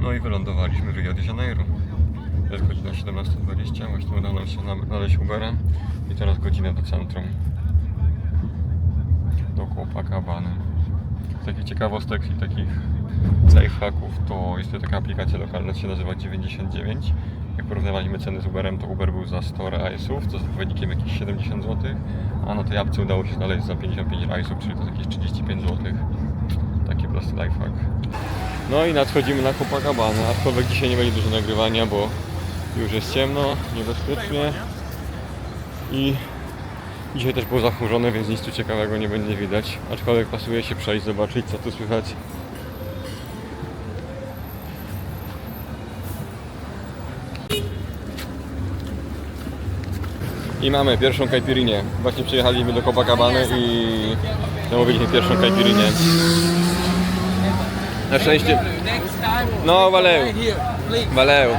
No i wylądowaliśmy w Rio de Janeiro. Jest godzina 17:20, właśnie udało nam się znaleźć Ubera i teraz godzinę do centrum, do Copacabany. Z takich ciekawostek i takich lifehacków to jest to taka aplikacja lokalna, się nazywa 99. Jak porównywaliśmy ceny z Uberem, to Uber był za 100 reajsów, co z odpowiednikiem jakieś 70 zł, a na tej apce udało się znaleźć za 55 reajsów, czyli to jakieś 35 zł. Taki prosty lifehack. No i nadchodzimy na Copacabanę, aczkolwiek dzisiaj nie będzie dużo nagrywania, bo już jest ciemno, niebezpiecznie i dzisiaj też było zachmurzone, więc nic tu ciekawego nie będzie widać, aczkolwiek pasuje się przejść, zobaczyć co tu słychać. I mamy pierwszą caipirinę. Właśnie przyjechaliśmy do Copacabany i zamówiliśmy pierwszą caipirinę. Na szczęście... No, valeu.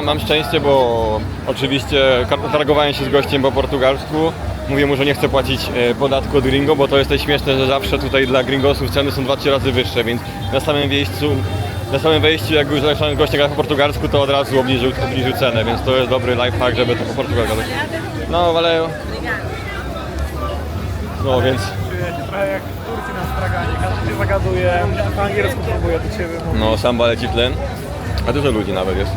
Mam szczęście, bo oczywiście targowałem się z gościem po portugalsku. Mówię mu, że nie chcę płacić podatku od gringo, bo to jest śmieszne, że zawsze tutaj dla gringosów ceny są 2-3 razy wyższe, więc na samym wejściu, jak już zacząłem gościa po portugalsku, to od razu obniżył cenę, więc to jest dobry lifehack, żeby to po portugalsku. No, valeu. No, więc... Trochę jak w Turcji na straganie, każdy się zagaduje, po angielsku próbuje do Ciebie mówić. No, samba leci tlen, a dużo ludzi nawet jest.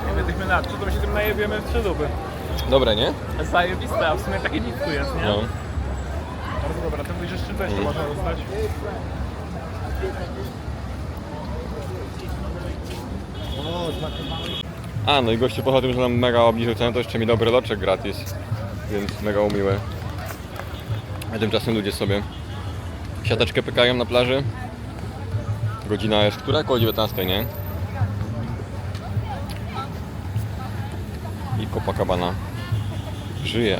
Nie jesteśmy na to, to się tym najebiemy w trzy dupy. Dobre, nie? Zajebiste, a w sumie takie nic tu jest, nie? No. Bardzo dobra, ten bliżej czym to jeszcze można dostać? A, no i gościu poza tym, że nam mega obniżył cenę, to jeszcze mi dobry loczek gratis, więc mega umiłe. A tymczasem ludzie sobie siateczkę pykają na plaży. Godzina jest która? Około 19, nie? I Copacabana żyje.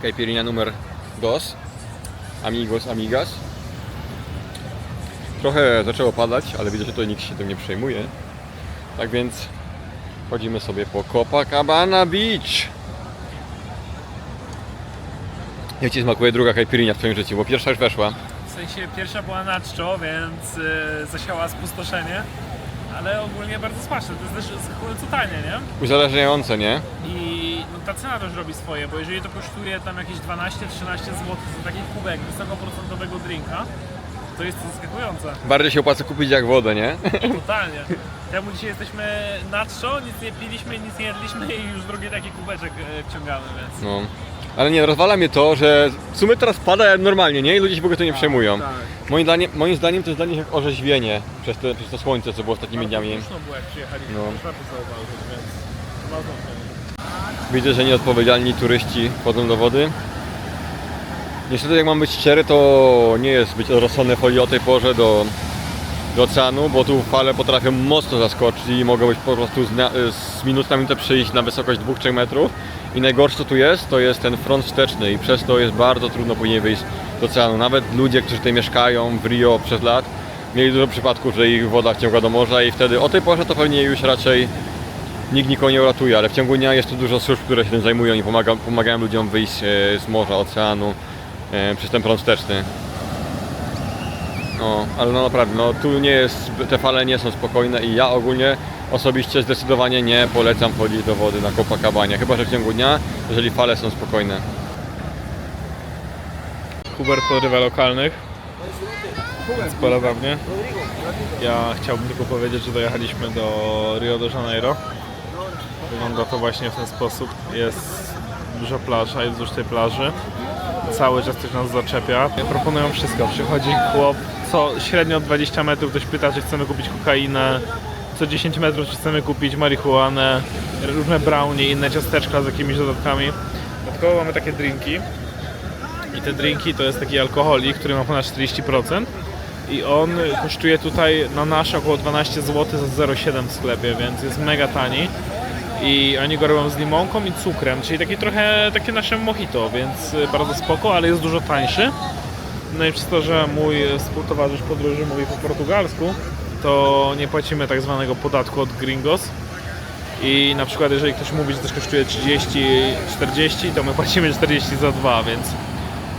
Caipirinha numer 2. Amigos, amigas. Trochę zaczęło padać, ale widzę, że tutaj nikt się tym nie przejmuje. Tak więc chodzimy sobie po Copacabana Beach. Jak Ci smakuje druga caipirinha w Twoim życiu? Bo pierwsza już weszła. W sensie pierwsza była na czczo, więc zasiała spustoszenie, ale ogólnie bardzo smaczne, to jest też co tanie, nie? Uzależniające, nie? I no, ta cena też robi swoje, bo jeżeli to kosztuje tam jakieś 12-13 zł za taki kubek wysokoprocentowego drinka, to jest to zaskakujące. Bardziej się opłaca kupić jak wodę, nie? Totalnie. Temu dzisiaj jesteśmy na czczo, nic nie piliśmy, nic nie jedliśmy i już drugi taki kubeczek wciągamy, więc... No. Ale nie, rozwala mnie to, że w sumie teraz pada normalnie, nie? I ludzie się w ogóle to nie przejmują. Tak. Moim zdaniem to jest dla nich jak orzeźwienie przez to słońce, co było ostatnimi dniami. Bardzo było jak przyjechaliśmy, No. no. Też warto zauważyć, więc... ma znaczenie. Widzę, że nieodpowiedzialni turyści wchodzą do wody. Niestety, jak mam być szczery, to nie jest być rozsądne folii o tej porze do oceanu, bo tu fale potrafią mocno zaskoczyć i mogą być po prostu z minuty na minutę przyjść na wysokość 2-3 metrów. I najgorsze co tu jest, to jest ten front wsteczny i przez to jest bardzo trudno później wyjść do oceanu. Nawet ludzie, którzy tutaj mieszkają w Rio przez lat, mieli dużo przypadków, że ich woda wciąga do morza i wtedy o tej porze to pewnie już raczej nikt nikogo nie uratuje, ale w ciągu dnia jest tu dużo służb, które się tym zajmują i pomagają ludziom wyjść z morza, oceanu przez ten prąd wsteczny. No, ale no naprawdę, no tu nie jest, te fale nie są spokojne i ja ogólnie osobiście zdecydowanie nie polecam wchodzić do wody na Copacabanie, chyba że w ciągu dnia, jeżeli fale są spokojne. Hubert podrywa lokalnych, więc polecam mnie. Ja chciałbym tylko powiedzieć, że dojechaliśmy do Rio de Janeiro. Wygląda to właśnie w ten sposób. Jest duża plaża i wzdłuż tej plaży cały czas ktoś nas zaczepia. Proponują wszystko. Przychodzi chłop, co średnio 20 metrów ktoś pyta, czy chcemy kupić kokainę. Co 10 metrów czy chcemy kupić marihuanę, różne brownie, inne ciasteczka z jakimiś dodatkami. Dodatkowo mamy takie drinki. I te drinki to jest taki alkoholik, który ma ponad 40%. I on kosztuje tutaj na nasze około 12 zł za 0,7 w sklepie, więc jest mega tani. I oni go robią z limonką i cukrem, czyli taki trochę takie nasze mojito, więc bardzo spoko, ale jest dużo tańszy. No i przez to, że mój współtowarzysz podróży mówi po portugalsku, to nie płacimy tak zwanego podatku od gringos. I na przykład jeżeli ktoś mówi, że coś kosztuje 30-40, to my płacimy 40 za 2, więc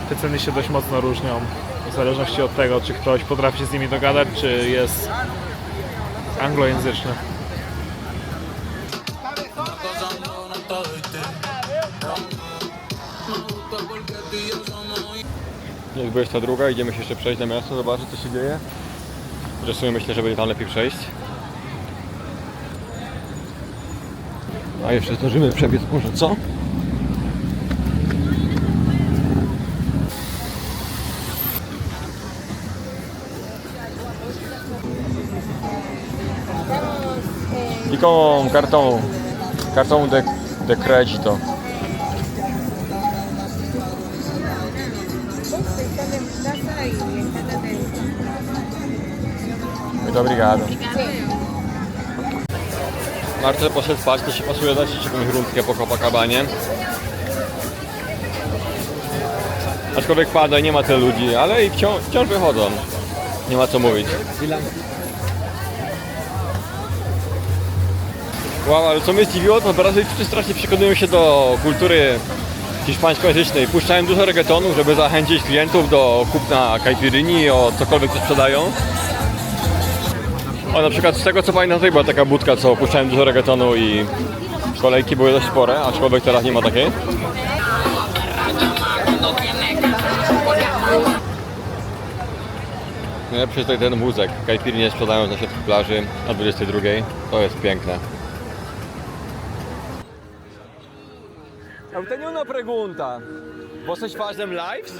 te ceny się dość mocno różnią. w zależności od tego, czy ktoś potrafi się z nimi dogadać, czy jest anglojęzyczny. Jest 22, idziemy się jeszcze przejść na miasto, zobaczyć co się dzieje. Zresztą myślę, że będzie tam lepiej przejść. A jeszcze zdążymy przebiec może, co? I con cartão de crédito. Muito obrigado. Marcel poszedł spać, to się pasuje dać jeszcze jakąś rundkę po Copacabanie. Aczkolwiek pada i nie ma tyle ludzi, ale i wciąż wychodzą. Nie ma co mówić. Wow, ale co mnie zdziwiło, to Brazylijczycy strasznie przekonują się do kultury hiszpańskojęzycznej. Puszczają dużo reggaetonu, żeby zachęcić klientów do kupna caipirini, o cokolwiek co sprzedają. O, na przykład z tego co pamiętam, tutaj była taka budka, co puszczałem dużo reggaetonu i kolejki były dość spore, aczkolwiek teraz nie ma takiej. Najlepszy jest tutaj ten wózek. Caipirinę sprzedają na środku plaży o 22. To jest piękne. Eu tenho uma pergunta. Vocês fazem lives?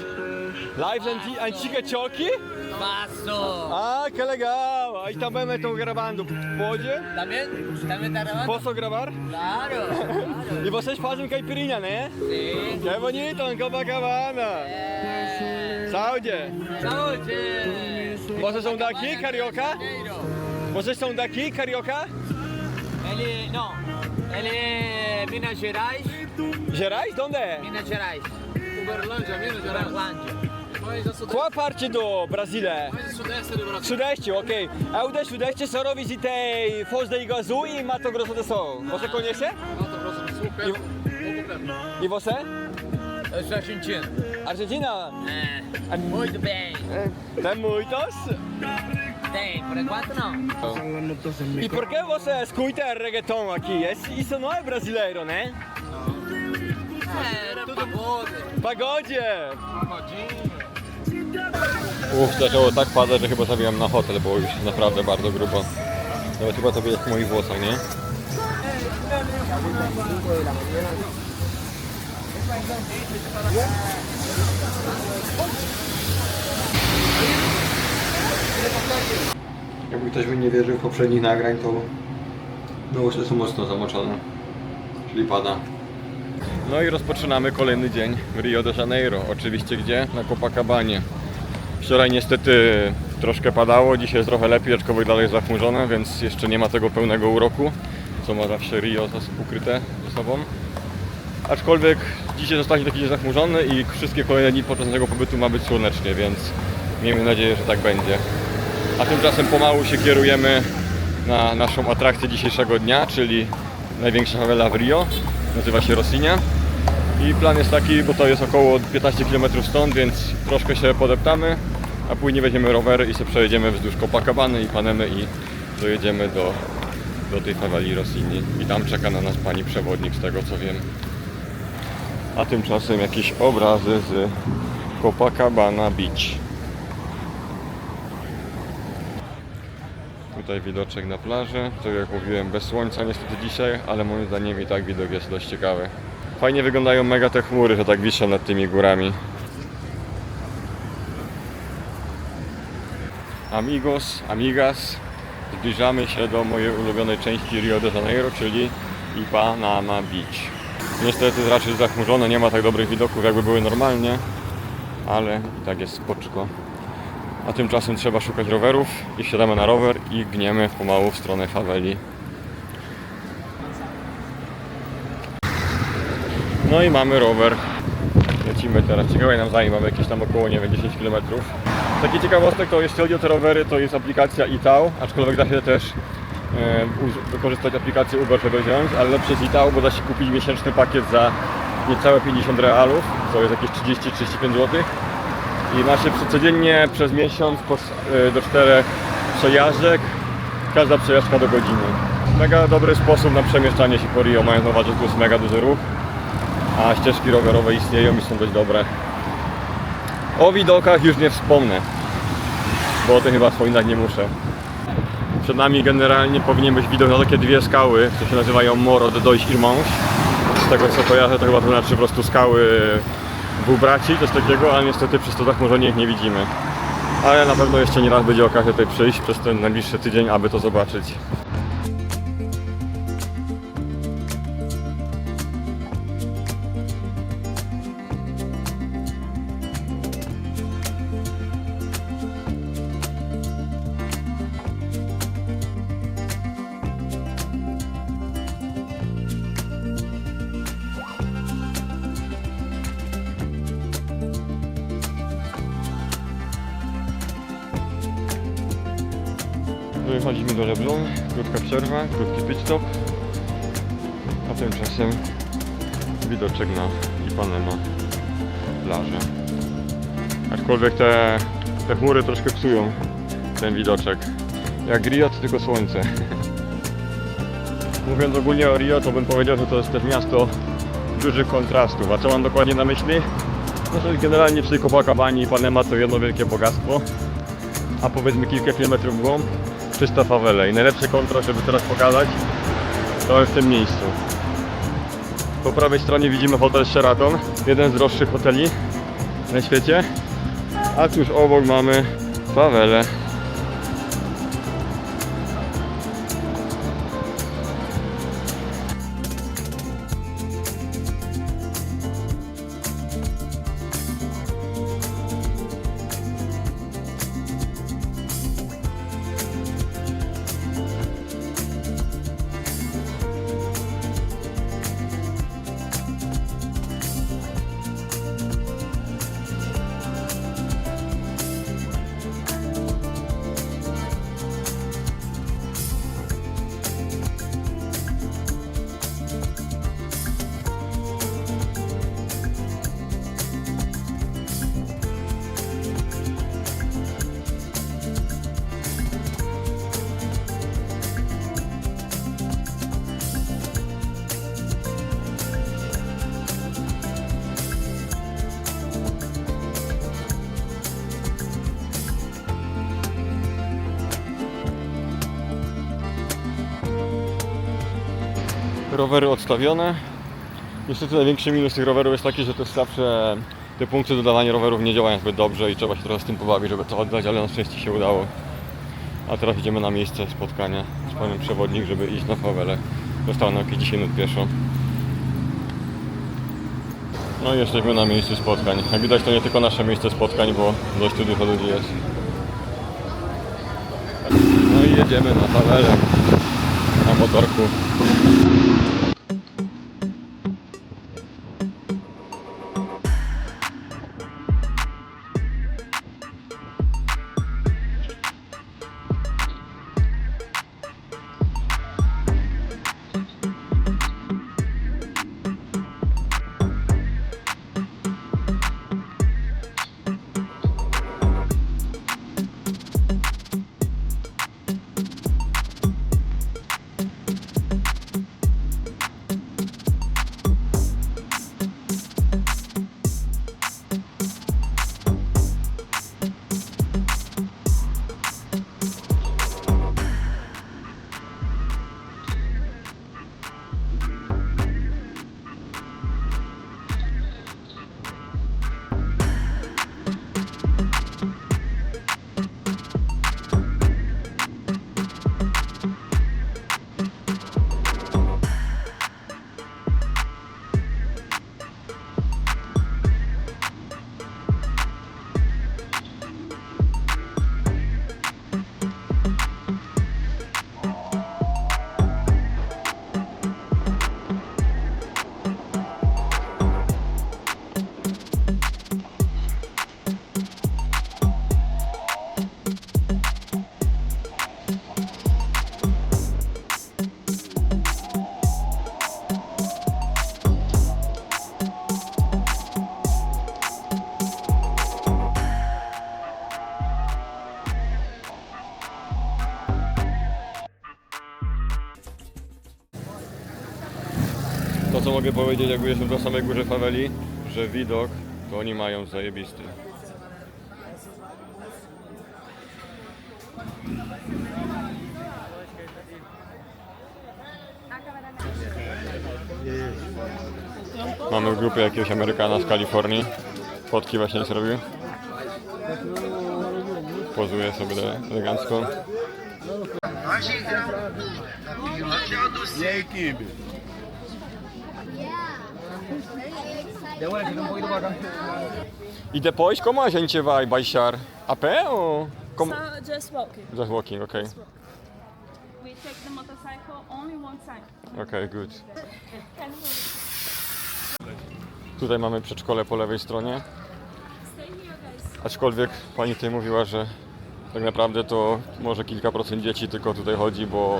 Lives anti-cachorro? Passo! Ah, que legal! Aí também me estão gravando. Pode? ¿También? ¿También está grabando? Posso gravar? Claro, claro. E vocês fazem caipirinha, né? Sí. Que bonito, em Copacabana! Saúde! Saúde! Vocês são daqui, carioca? Vocês são daqui, carioca? Ele, não, ele é Minas Gerais. Gerais? De onde é? Minas Gerais. Uberlândia, Minas Gerais. Uberlândia. Mas a sudeste, Qual a parte do Brasil é? mas a sudeste do Brasil. Sudeste, ok. Eu do Sudeste só visitei Foz do Iguaçu e Mato Grosso do Sul. Você conhece? Mato Grosso do Sul, perto, pouco perto. E você? Eu sou argentino. Argentina? É, muito bem. Tem muitos. Tem, por enquanto não. E por que você escuta reggaeton aqui? Isso não é brasileiro, né? É, tudo bom. Pagodzie! Pagodinho. Zaczęło tak padać, że chyba zabiłem na hotel, bo już naprawdę bardzo grubo. Nawet chyba to widać w moich włosach, nie? Jakby ktoś mi nie wierzył w poprzednich nagrań, to włosy są mocno zamoczone, czyli pada. No i rozpoczynamy kolejny dzień w Rio de Janeiro. Oczywiście gdzie? Na Copacabanie. Wczoraj niestety troszkę padało, dzisiaj jest trochę lepiej, aczkolwiek dalej jest zachmurzone, więc jeszcze nie ma tego pełnego uroku, co ma zawsze Rio ukryte ze sobą. Aczkolwiek dzisiaj zostanie taki dzień zachmurzony i wszystkie kolejne dni podczas naszego pobytu ma być słonecznie, więc miejmy nadzieję, że tak będzie. A tymczasem pomału się kierujemy na naszą atrakcję dzisiejszego dnia, czyli największa fawela w Rio. Nazywa się Rocinha. I plan jest taki, bo to jest około 15 km stąd, więc troszkę się podeptamy, a później weźmiemy rowery i sobie przejedziemy wzdłuż Copacabany i Panemy i dojedziemy do tej faweli Rocinhi. I tam czeka na nas pani przewodnik, z tego co wiem. A tymczasem jakieś obrazy z Copacabana Beach. Tutaj widoczek na plaży, tak jak mówiłem, bez słońca niestety dzisiaj, ale moim zdaniem i tak widok jest dość ciekawy. Fajnie wyglądają mega te chmury, że tak wiszą nad tymi górami. Amigos, amigas, zbliżamy się do mojej ulubionej części Rio de Janeiro, czyli Ipanema Beach. Niestety jest raczej zachmurzone, nie ma tak dobrych widoków jakby były normalnie, ale i tak jest spoczko. A tymczasem trzeba szukać rowerów i wsiadamy na rower i gniemy pomału w stronę faweli. No i mamy rower. Lecimy teraz. Ciekawe nam zajmie, mamy jakieś tam około, nie wiem, 10 km. Taki ciekawostek to jeśli chodzi o te rowery, to jest aplikacja Itau, aczkolwiek da się też wykorzystać aplikację Uber, żeby wziąć, ale lepsze jest Itau, bo da się kupić miesięczny pakiet za niecałe 50 realów, co jest jakieś 30-35 zł. I macie codziennie przez miesiąc do 4 przejażdżek, każda przejażdżka do godziny. Mega dobry sposób na przemieszczanie się po Rio, mając na uwadze, że tu jest mega duży ruch, a ścieżki rowerowe istnieją i są dość dobre. O widokach już nie wspomnę, bo o tym chyba wspominać nie muszę. Przed nami generalnie powinien być widok na takie dwie skały, które się nazywają Morro de Dois Irmãos. Z tego co kojarzę, to chyba to znaczy po prostu skały dwóch braci, coś takiego, ale niestety przy studach może ich nie widzimy. Ale na pewno jeszcze nie raz będzie okazja tutaj przyjść przez ten najbliższy tydzień, aby to zobaczyć. Wychodzimy do Leblon, krótka przerwa, krótki pit stop, a tymczasem widoczek na Ipanema plażę. Aczkolwiek te chmury troszkę psują ten widoczek. Jak Rio, to tylko słońce. Mówiąc ogólnie o Rio, to bym powiedział, że to jest też miasto dużych kontrastów. A co mam dokładnie na myśli? No to generalnie przy Copacabanie i Ipanema to jedno wielkie bogactwo, a powiedzmy kilka kilometrów w głąb czysta fawele. I najlepszy kontrast, żeby teraz pokazać, to jest w tym miejscu. Po prawej stronie widzimy hotel Sheraton, jeden z droższych hoteli na świecie, a tuż obok mamy fawelę. Rowery odstawione. Niestety największy minus tych rowerów jest taki, że to jest zawsze te punkty dodawania rowerów nie działają zbyt dobrze i trzeba się trochę z tym pobawić, żeby to oddać, ale na szczęście się udało. A teraz idziemy na miejsce spotkania z panem przewodnik, żeby iść na fawelę. Zostało nam jakieś 10 minut pieszo. No i jesteśmy na miejscu spotkań. Jak widać, to nie tylko nasze miejsce spotkań, bo dość tu dużo ludzi jest. No i jedziemy na fawelę na motorku. co mogę powiedzieć, jakby jestem na samej górze faweli, że widok to oni mają zajebisty. Mamy w grupie jakiegoś Amerykana z Kalifornii. Fotki właśnie zrobił. Pozuje sobie elegancko. E aí, Kibe? E depois, como a gente vai baixar? A pé ou... Como... Just walking. Just walking, okay. We take the motorcycle only one side. Okay, good. Tutaj mamy przedszkole po lewej stronie. Stay here, guys. Aczkolwiek pani tutaj mówiła, że tak naprawdę to może kilka procent dzieci tylko tutaj chodzi, bo...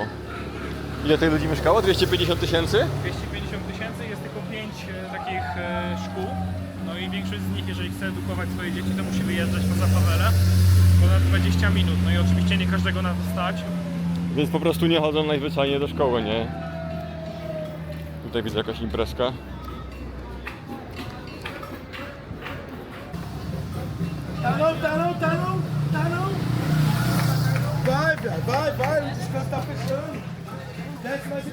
Ile tych ludzi mieszkało? 250 tysięcy? 250 tysięcy, jest tylko 5 takich szkół. No i większość z nich, jeżeli chce edukować swoje dzieci, to musi wyjeżdżać poza fawelę. Ponad 20 minut. No i oczywiście nie każdego na to stać. Więc po prostu nie chodzą najzwyczajniej do szkoły, nie? Tutaj widzę jakaś imprezka. Vai, velho, vai, o descanso tá fechando. Desce mais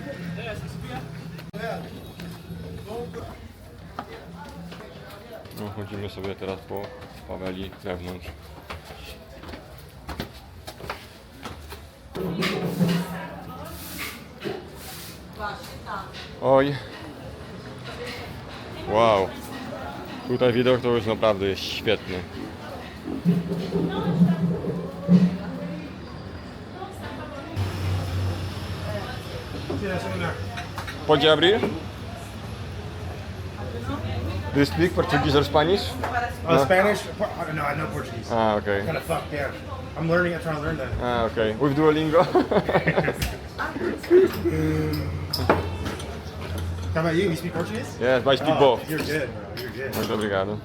um pouco. No, chodzimy sobie teraz po faweli wewnątrz. Oj. Wow. Tutaj widok to już naprawdę jest świetny. Pode abrir? Do you speak Portuguese or Spanish? Spanish? No, I know Portuguese. Ah, okay. Kind of fucked there. I'm learning. I'm trying to learn that. Ah, okay. With Duolingo? How about you? You speak Portuguese? Yes, but I speak Oh, both. You're good, bro. You're good. Muito obrigado.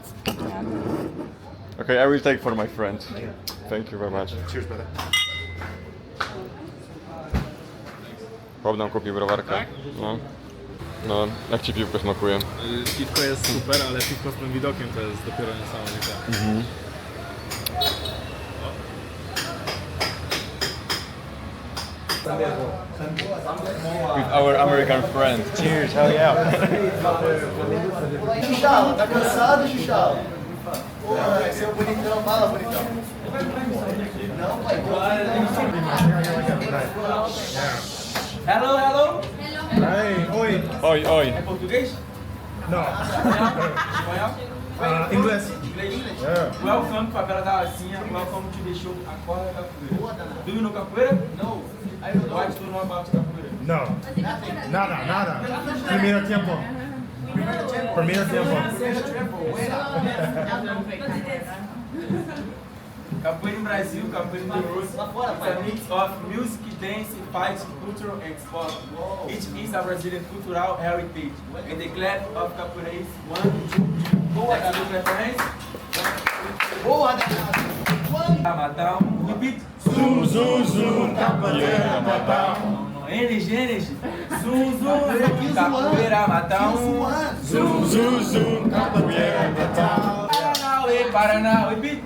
Okay, I will take for my friend. Thank you very much. Cheers, brother. Chłop nam kupił browarkę. No. No, jak ci piwko smakuje? Piwko jest super, ale piwko z tym widokiem to jest dopiero niesamowite. With our American friend. Cheers, hell yeah. Xuxala, tá cansado, Xuxala? Porra, seu bonitão, fala bonitão. Não, pai, Hello, hello. Hey, oi. Oj, oj. Português? No. Espanhol? English. Inglês? Yeah. Welcome, favela da Lacinha. Welcome to the show Acorda Capoeira. Do you know capoeira? No. What do you know about capoeira? No. Nada. Primeiro tempo. Capoeira em Brasil, capoeira em the roots. It's a mix of music, dance, fight, culture and sport. It is a Brazilian cultural heritage. And the class of capoeira is 1, 2, 3. Next to reference. Boa, Matão. Repeat. Zum, capoeira, matão. Energy. Zum, capoeira, matão. Zum, capoeira, matão. Paraná, repeat.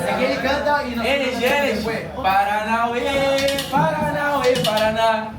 é que ele canta e não Energy. Paranauê, Paraná.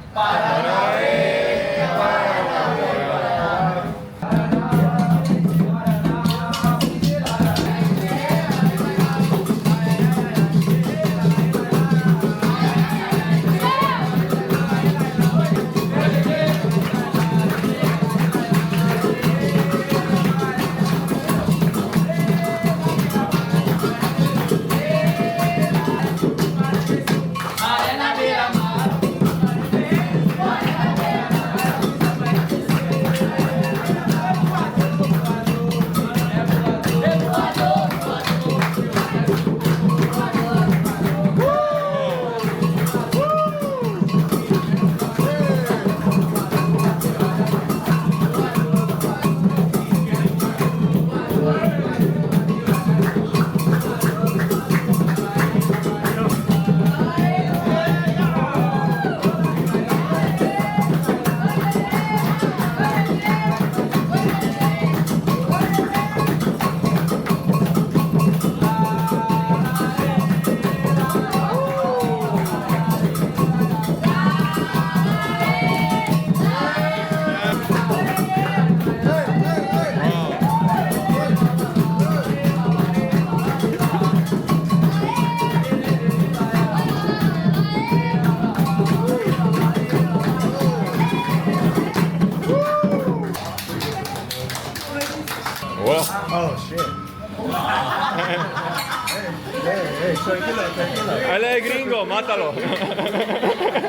Hey, tranquila, tranquila. Ale gringo, mátalo.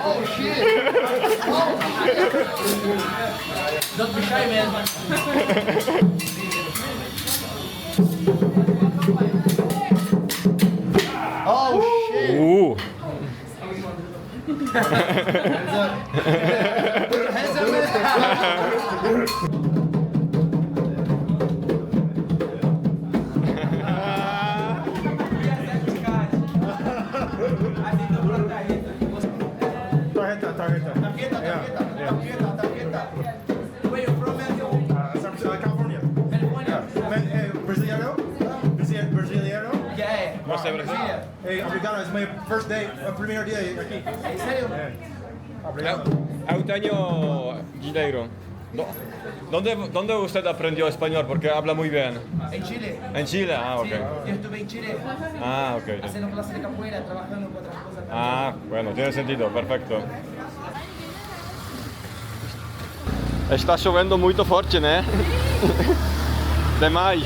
Oh shit! Don't be shy, man. Oh shit! Hands up, man. Tarjeta, tarjeta. Tarjeta. Where you from, man? California. California. Brasileiro? Brasileiro? Yeah. Você é brasileiro? Hey, obrigado. It's my first day, primeiro dia aqui. ¿En serio? Obrigado. Eugenio Gineiro. ¿Dónde usted aprendió español? Porque habla muy bien. En Chile. En Chile, ah, ok. Yo estuve en Chile Ah, ok. haciendo clases de capoeira, trabajando con otras cosas. Ah, bueno, tiene sentido, perfecto. Está chovendo muito forte, né? Demais.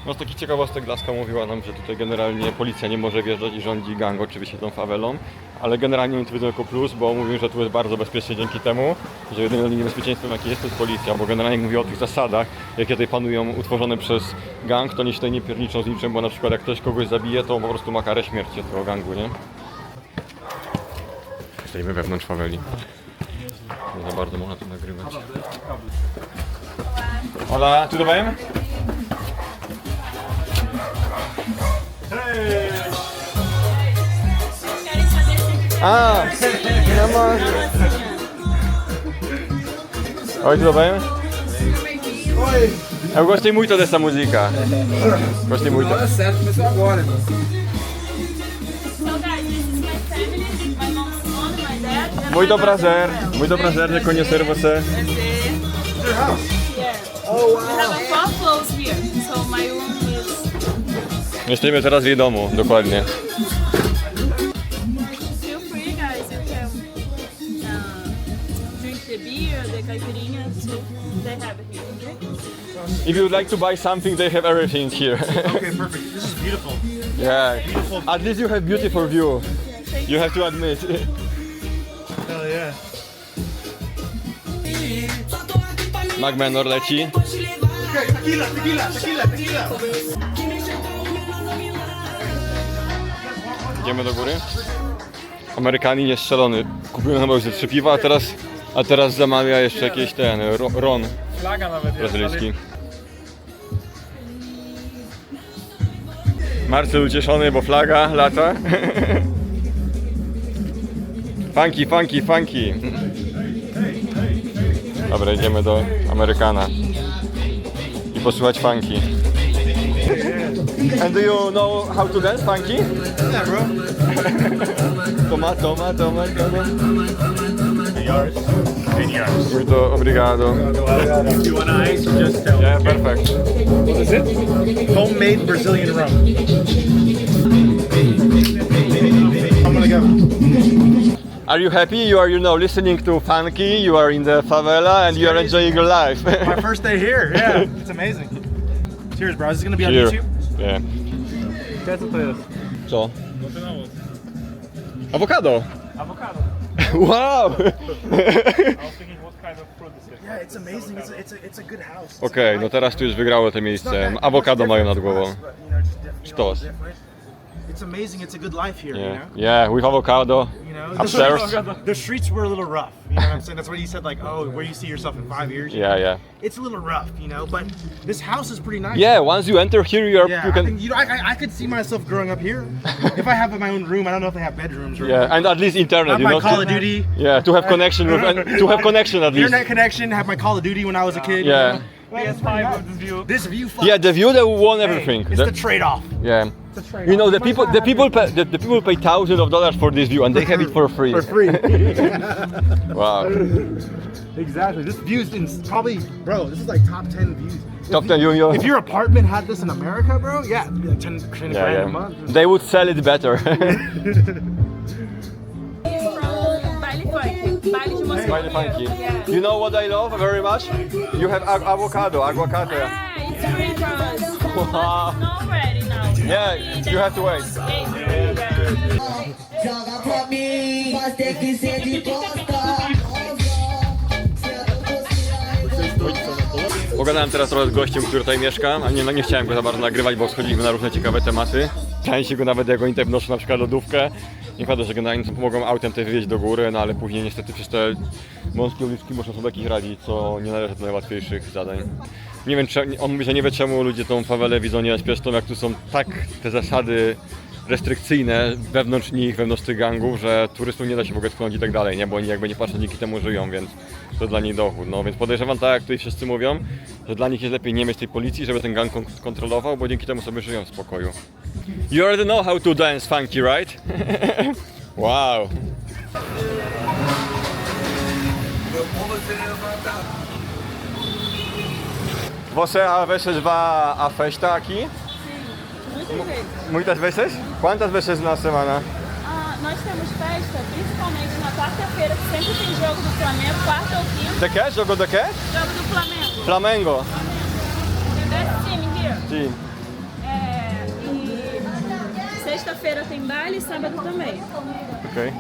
No z takich ciekawostek Laska mówiła nam, że tutaj generalnie policja nie może wjeżdżać i rządzi gang oczywiście tą fawelą, ale generalnie oni to widzą jako plus, bo mówią, że tu jest bardzo bezpiecznie dzięki temu, że jedynym niebezpieczeństwem jakie jest, to jest policja, bo generalnie mówię o tych zasadach, jakie tutaj panują, utworzone przez gang, to oni się tutaj nie pierniczą z niczym, bo na przykład jak ktoś kogoś zabije, to po prostu ma karę śmierci od tego gangu, nie? Stoimy wewnątrz faweli. Nie za bardzo można tu nagrywać. Hola, tudo bem? Ah, minha Oi, tudo bem? Oi. Eu gostei muito dessa música. Gostei muito. certo, começou agora. So guys, this is my family, my mom's mom, my dad. And Muito prazer de conhecer você. Yeah. Oh wow. We have a 4 floors here, so my room is. Jesteśmy teraz w jej domu, dokładnie. Feel free, guys. You can drink the beer, the caipirinha too. They have it here. Okay? If you would like to buy something, they have everything here. Okay, perfect. This is beautiful. Yeah. At least you have beautiful view. You have to admit. Hell yeah. Magmenor leci. Tequila, tequila, tequila, tequila. Idziemy do góry. Amerykanin jest szalony. Kupił chyba już ze 3 piwa, a teraz zamawia jeszcze jakieś ron Flaga nawet jest. brazylijski. Marcel ucieszony, bo flaga lata. Funky, funky, funky. Dobra, idziemy do Amerykana i posłuchać funky. And do you know how to dance funky? Yeah, bro. Toma. Yards. Muito obrigado. You want ice? Just tell. Yeah, perfect. What is it? Homemade Brazilian rum. I'm gonna go. Are you happy? You are, listening to funky. You are in the favela and you are enjoying your life. My first day here. Yeah, it's amazing. Cheers, bro. Is this gonna be on Cheers. YouTube? Yeah. Co to jest? Co? Złoty nawóz. Awokado. Awokado. Wow! I was thinking what kind of fruit is it? Yeah, it's amazing. It's a good house. It's Okej, a no teraz tu już wygrało to miejsce. Awokado mają nad głową. Sztos. It's amazing. It's a good life here. You Yeah, know. yeah, with avocado. You know, Upstairs. the streets were a little rough. You know what I'm saying? That's what he said. Like, oh, where you see yourself in 5 years. Yeah. It's a little rough, you know. But this house is pretty nice. Yeah, once you enter here, Yeah, you I can. think, I could see myself growing up here. If I have my own room, I don't know if they have bedrooms or. Yeah, and at least internet, Have my Call of Duty. Yeah, to have connection with, and to have connection at least. Internet connection. Have my Call of Duty when I was a kid. Yeah. You know? PS5 with this view. This view. Fuck. Yeah, the view that won Hey, everything. it's the trade-off. Yeah. It's a trade-off. You know, the You might people not have pay the people pay thousands of dollars for this view and they have it for free. for free. Wow. Exactly. This view's in probably, bro. This is like top 10 views. Top 10 you. If your apartment had this in America, bro, yeah, it'd be like 10 grand a month. They would sell it better. From Baile Funk. Baile de Moscou. Quite funky. Yeah. You know what I love very much? You have avocado, aguacate. Ah, it's free for us. Not ready now. Yeah, you have to wait. Joga pra mim, mas tem que ser de costa. Pogadałem teraz trochę z gościem, który tutaj mieszka, a nie chciałem go za bardzo nagrywać, bo schodziliśmy na różne ciekawe tematy. Części go nawet jako internet wnoszę na przykład lodówkę. Nie prawda, że generalnie mogą autem tutaj wywieźć do góry, no ale później niestety przez te wąskie uliczki muszą sobie jakiś radzić, co nie należy do najłatwiejszych zadań. Nie wiem, on mówi, że nie wie czemu ludzie tą fawelę widzą niebezpieczną, jak tu są tak te zasady restrykcyjne wewnątrz nich, wewnątrz tych gangów, że turystów nie da się w ogóle wpłynąć i tak dalej, nie? Bo oni jakby nie patrzą, dzięki temu żyją, więc to dla nich dochód. No więc podejrzewam, tak jak tutaj wszyscy mówią, że dla nich jest lepiej nie mieć tej policji, żeby ten gang kontrolował, bo dzięki temu sobie żyją w spokoju. You already know how to dance funky, right? Wow! Você a veces va a festa aqui? Muitas vezes. Muitas veces? Quantas veces na semana? Nós temos festa, principalmente na quarta-feira, que sempre tem jogo do Flamengo, quarta ou quinta. De quê? Jogo de quê? Jogo do Flamengo. Flamengo. Desse time here. Sim. E sexta-feira tem baile e sábado também. Ok.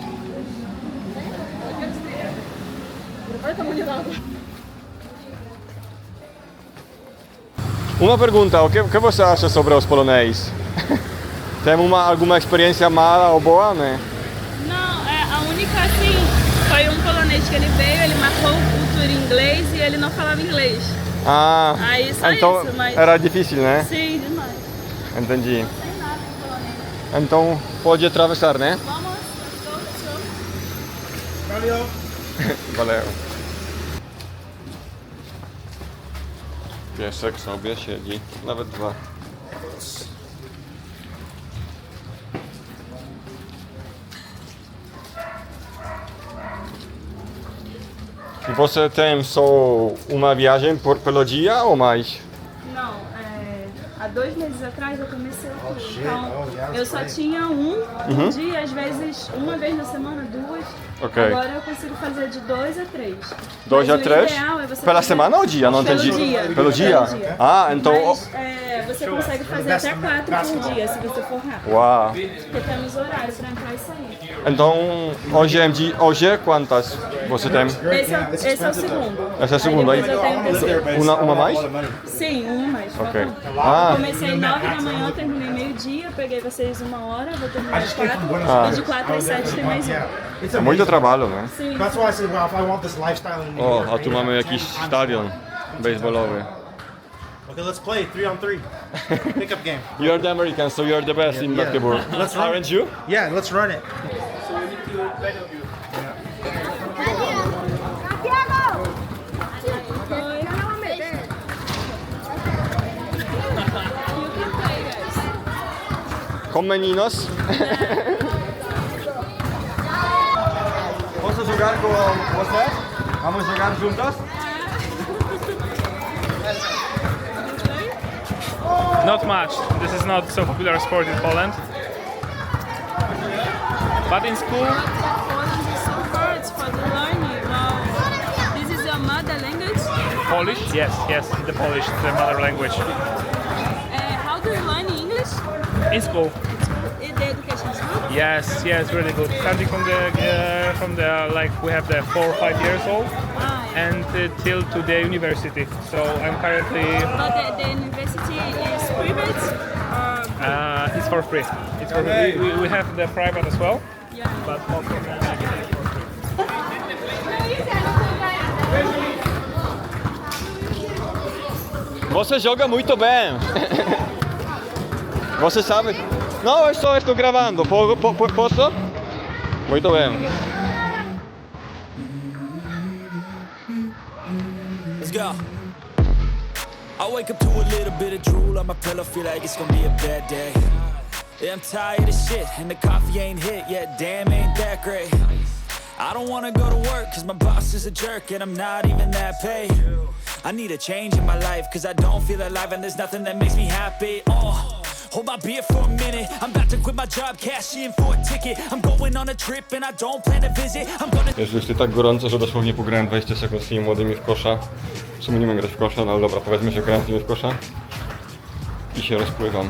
Uma pergunta, o que você acha sobre os polonês? Tem alguma experiência mala ou boa, né? Não, a única assim, foi um polonês que ele veio, ele marcou o tour em inglês e ele não falava inglês. Ah, Aí só então isso, mas... era difícil, né? Sim, demais. Entendi. Sem nada de polonês. Então pode atravessar, né? Vamos, let's go. Valeu. Valeu. Piesek sobie siedzi, nawet dwa. E você tem só uma viagem pelo dia ou mais? Não, há 2 meses atrás eu comecei aqui, então eu só tinha um dia, às vezes uma vez na semana, 2. Ok. Agora eu consigo fazer de 2 a 3. 2 a 3? Pela semana ou dia? Não entendi. Pelo dia. Pelo dia? Ah, então... Mas você consegue fazer até 4 por dia, se você for rápido. Uau. Porque temos horário para entrar e sair. Então, hoje quantas você tem? Esse é o segundo. Esse é o segundo, Aí aí? depois eu tenho o terceiro. Uma mais? Sim, uma mais. Ok. falta um. Ah, Comecei 9 da manhã, terminei meio-dia, peguei vocês 1 hora, vou terminar às 4. Ah. E de 4 às 7 tem mais um. It's é muito trabalho, né? Sim. That's why I said, well, if I want this lifestyle in New York, O, a tu mamy jakiś stadion baseballowy. okay, let's play 3-on-3. Pickup game. You're the American, so you're the best in basketball. Let's run. Aren't you? Yeah, let's run it. Com meninos. Posso jogar com você? Vamos jogar juntos? Not much. This is not so popular sport in Poland. But in school, Poland is so hard for the learning. Wow. This is your mother language? Polish? Yes, the Polish, the mother language. How do you learn English? In school, In the education school? yes, really good. Starting from the like we have the 4 or 5 years old, and till to the university. So I'm currently But the university is private? Or... it's for free. It's for free. We have the private as well, Yeah. but most of them. Você joga muito bem. Você sabe? Não, eu só estou gravando. Posso? Muito bem. Let's go. I wake up to a little bit of drool on my pillow, feel like it's gonna be a bad day. Yeah, I'm tired of shit, and the coffee ain't hit yet, damn, ain't that great. I don't wanna go to work, cause my boss is a jerk, and I'm not even that paid. I need a change in my life, cause I don't feel alive, and there's nothing that makes me happy. Hold my beer for a minute, I'm about to quit my job, cash in for a ticket. I'm going on a trip, and I don't plan to visit, I'm gonna... Jest już tak gorąco, że dosłownie pograłem 20 sekund z tymi młodymi w kosza. W sumie nie mogę grać w kosza, no ale dobra, powiedzmy, że grałem z nimi w kosza. I się rozpływam.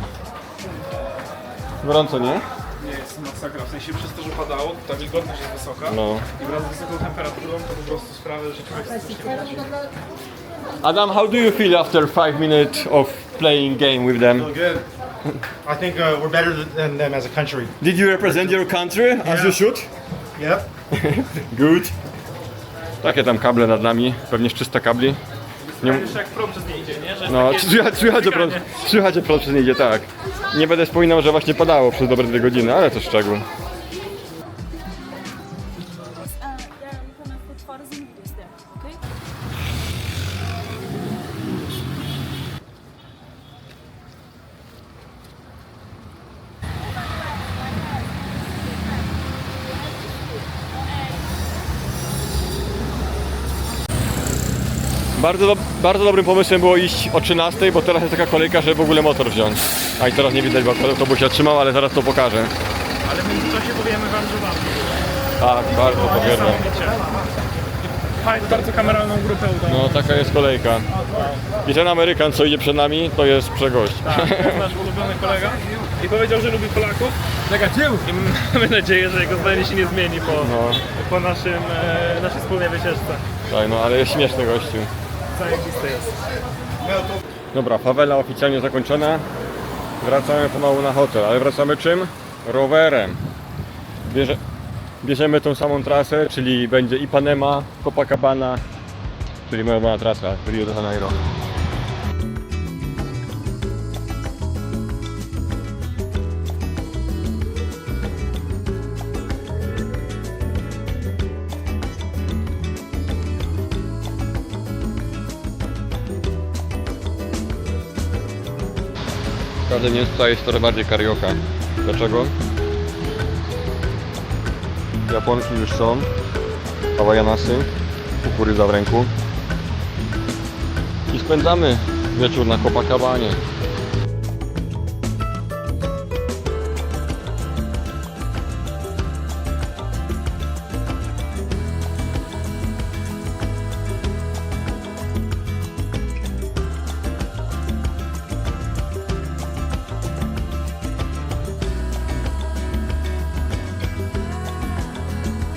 Gorąco, nie? Nie jest masakra, w sensie przez to, że padało, ta wilgotność jest wysoka No. i wraz z wysoką temperaturą to po prostu sprawia, że człowiek strasznie chodzi. Adam, how do you feel after 5 minutes of playing game with them? Good. I think we're better than them as a country. Did you represent your country as you should? Yep. Good. Takie tam kable nad nami, pewnie z 300 kabli. Nie, Jeszcze jak prąd przez nie idzie, nie? Że jest no, takie słychać, że prąd, tykanie. słychać, że prąd przez nie idzie, tak. Nie będę wspominał, że właśnie padało przez dobre 2 godziny, ale to szczegół. Bardzo dobrym pomysłem było iść o 13, bo teraz jest taka kolejka, żeby w ogóle motor wziąć. A i teraz nie widać, bo autobus się trzymał, ale zaraz to pokażę. Ale w międzyczasie powiemy wam, że wam. Tak, bardzo potwierdzam. Fajnie, bardzo kameralną grupę udało. No taka jest kolejka. I ten Amerykan, co idzie przed nami, to jest przegość. Tak, to jest nasz ulubiony kolega i powiedział, że lubi Polaków. I mamy nadzieję, że jego zdanie się nie zmieni po naszej wspólnej wycieczce. Tak, no ale jest śmieszny gościu. Zajebisty jest. Dobra, fawela oficjalnie zakończona. Wracamy pomału na hotel, ale wracamy czym? Rowerem. Bierzemy tą samą trasę, czyli będzie Ipanema, Copacabana, czyli moja ulubiona trasa Rio de Janeiro. Każdy mięso jest trochę bardziej karioka. Dlaczego? Japonki już są, hawaijanasy, kukurydza w ręku i spędzamy wieczór na Copacabanie.